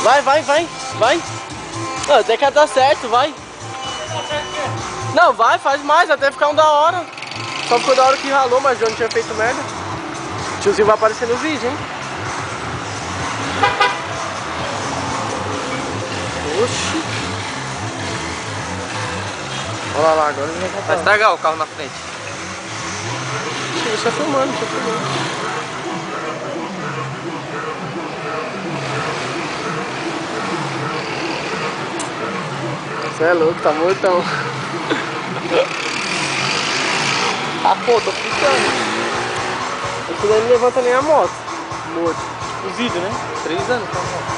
Vai. Não, até que dar certo, vai. Não, vai, faz mais, até ficar um da hora. Só ficou da hora que ralou, mas eu não tinha feito merda. O tiozinho vai aparecer no vídeo, hein? Oxi. Olha lá, agora ele vai estragar o carro na frente. Deixa eu filmando, Você é louco, tá mortão. Ah, pô, tô ficando. Esse daí não levanta nem a moto. Morto. O vídeo, né? 3 anos com a moto.